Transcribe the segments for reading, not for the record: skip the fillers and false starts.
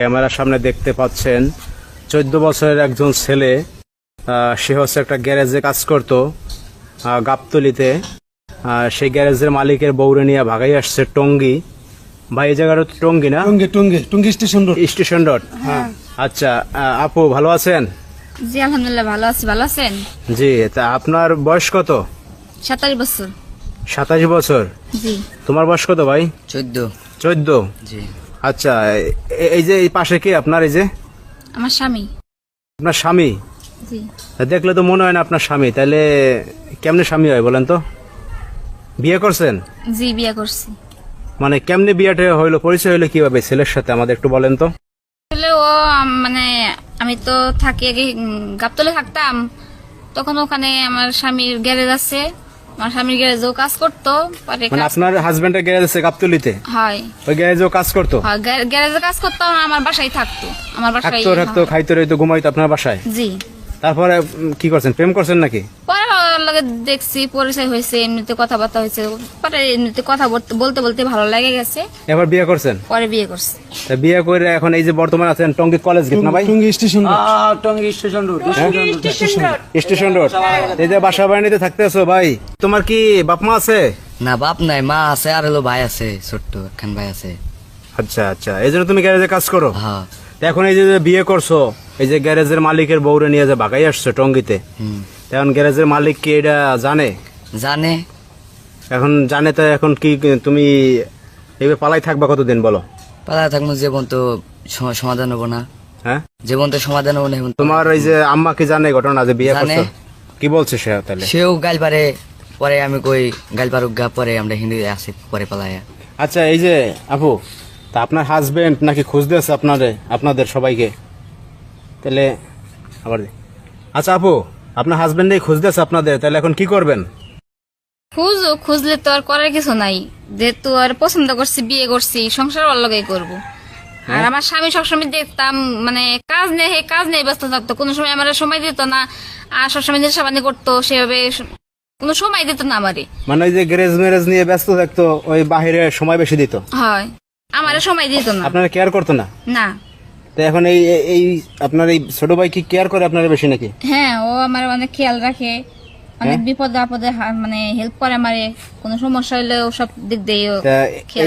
ক্যামেরার সামনে দেখতে পাচ্ছেন 14 বছরের একজন ছেলে, সে হচ্ছে একটা গ্যারেজে কাজ করতো গাবতলিতে। সেই গ্যারেজের মালিকের বউরে নিয়ে ভাগাই আসছে টঙ্গী। ভাই এই জায়গাটা টঙ্গী না? Tongi station road. Station road. হ্যাঁ। আচ্ছা, আপু ভালো আছেন? জি আলহামদুলিল্লাহ ভালো আছি। ভালো আছেন? জি। তা আপনার বয়স কত? 27 বছর। 27 বছর। জি। তোমার বয়স কত ভাই? 14। জি। আচ্ছা, এই যে এই পাশে কি আপনার? এই যে আমার স্বামী। আপনার স্বামী? জি। দেখলে তো মনে হয় না আপনার স্বামী। তাহলে কেমনে স্বামী হয় বলেন তো? বিয়ে করছেন? জি বিয়ে করছি। মানে কেমনে বিয়েটা হইলো, পরিচয় হইলো কিভাবে ছেলের সাথে, আমাদের একটু বলেন তো। আসলে ও মানে আমি তো থাকি আগে গাবতলে থাকতাম, তখন ওখানে আমার স্বামীর গ্যারেজ আছে, আমার স্বামীর গ্যারেজেও কাজ করতো। পরে মানে আপনার হাজবেন্ডের গ্যারেজ আছে গাবতলিতে? হয়। ওই গ্যারেজেও কাজ করতো? হয়, গ্যারেজে কাজ করতো, আমার বাসায় থাকতো। আমার বাসায় থাকতো খাইতো রইতো ঘুমাইতো আপনার বাসায়? জি। তারপরে কি করছেন, প্রেম করছেন নাকি? পরে ওর লগে দেখছি, পরিচয় হয়েছে, এমনিতে কথাবার্তা হয়েছে, পরে এমনিতে কথা বলতে বলতে ভালো লেগে গেছে, এবার বিয়ে করছেন? পরে বিয়ে করছি। তা বিয়ে করে এখন এই যে বর্তমানে আছেন টঙ্গী কলেজ গেট না ভাই? Tongi station road. Tongi station road. Station road. এই যে বাসা বাড়িতে থাকতে আছো ভাই, তোমার কি বাপ মা আছে? না, বাপ নাই, মা আছে, আর হলো ভাই আছে, ছোট্ট একখান ভাই আছে। আচ্ছা আচ্ছা, এই জন্য তুমি গ্যারেজে কাজ করো? হ্যাঁ। তা এখন এই যে বিয়ে করছো, এই যে গ্যারেজের মালিকের বউরে নিয়ে যে ভাগাই আসছো টঙ্গীতে, এখন গ্যারেজের মালিক কি এটা জানে? জানে। এখন জানে, তো এখন কি তুমি এইভাবে পালাই থাকবা কতদিন বলো? পালা থাকবো, জীবন তো সমাধান হবো না। হ্যাঁ, জীবন তো সমাধান হবো না। এখন তোমার এই যে আম্মা কি জানে ঘটনা যে বিয়ে জানে। করছো? কি বলছে সে তাহলে? সেও গাইল পারে, পরে আমি কই গাইল পারুক গা, পরে আমরা হিন্দু আসি, পরে পালায়া। আচ্ছা, এই যে আপু, তা আপনার হাজবেন্ড নাকি খুঁজতে আছে আপনাদের সবাইকে? তাহলে আবার আচ্ছা আপু, আপনার হাজবেন্ডই খুঁজতে আছে আপনাদের, তাহলে এখন কি করবেন? খুঁজলে তো আর করার কিছু নাই, যেহেতু আর পছন্দ করছি, বিয়ে করছি, সংসার ওর লগেই করবো। আর আমার স্বামী সবসময় দেখতাম মানে কাজ নেই ব্যস্ত থাকতো, কোনো সময় আমার সময় দিত না, আর সবসময় নেশাবানি করতো, সেভাবে কোনো সময় দিত না আমারে। মানে ওই যে গ্যারেজ ম্যারেজ নিয়ে ব্যস্ত থাকতো, ওই বাহিরে সময় বেশি দিত? হয়, আমারে সময় দিত না। আপনারা কেয়ার করতো না? না। তো এখন এই আপনার এই ছোট ভাই কি কেয়ার করে আপনারা বেশি নাকি? হ্যাঁ, ও আমার অনেক খেয়াল রাখে, অনেক বিপদে আপদে মানে হেল্প করে আমারে, কোনো সমস্যা হলে ও সব দিক দিয়ে তা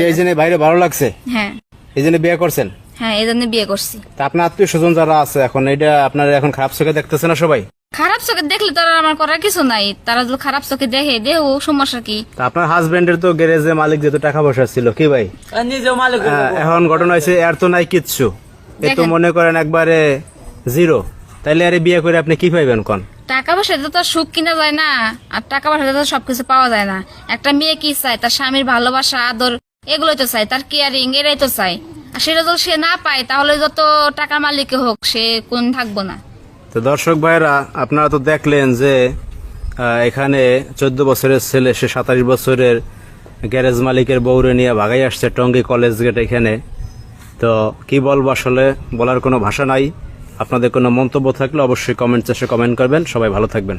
এই জন্য বাইরে ভালো লাগছে? হ্যাঁ। এই জন্য বিয়ে করছেন? হ্যাঁ, এই জন্য বিয়ে করছি। তা আপনার আত্মীয় স্বজন যারা আছে, এখন এটা আপনারা এখন খারাপ চোখে দেখতেছে না সবাই? খারাপ চোখে দেখলে তো আর আমার করার কিছু নাই, তারা যদি খারাপ চোখে দেখে ও সমস্যা কি? তা আপনার হাজবেন্ডের তো গ্যারেজে মালিক যেহেতু টাকা পয়সা ছিল, কি ভাই নিজেও মালিক। এখন ঘটনা হয়েছে এর তো নাই কিচ্ছু, এ তো মনে করেন একবারে জিরো, তাইলে আরে বিয়ে করে আপনি কি পাইবেন কোন? টাকা পয়সা তো সুখ কিনা যায় না, আর টাকা পয়সা তো সবকিছু পাওয়া যায় না। একটা মেয়ে কি চায়? তার স্বামীর ভালোবাসা, আদর, এগুলোই তো চাই, তার কেয়ারিং, এরাই তো চাই। আর সেটা যদি সে না পায়, তাহলে যত টাকার মালিক হোক, সে কোন থাকবো না। তো দর্শক ভাইরা, আপনারা তো দেখলেন যে এখানে 14 বছরের ছেলে, সে 27 বছরের গ্যারেজ মালিকের বউরে নিয়ে ভাগাই আসছে টঙ্গী কলেজ গেট এখানে। তো কি বলবো, আসলে বলার কোনো ভাষা নাই। আপনাদের কোনো মন্তব্য থাকলে অবশ্যই কমেন্ট সেকশনে কমেন্ট করবেন। সবাই ভালো থাকবেন।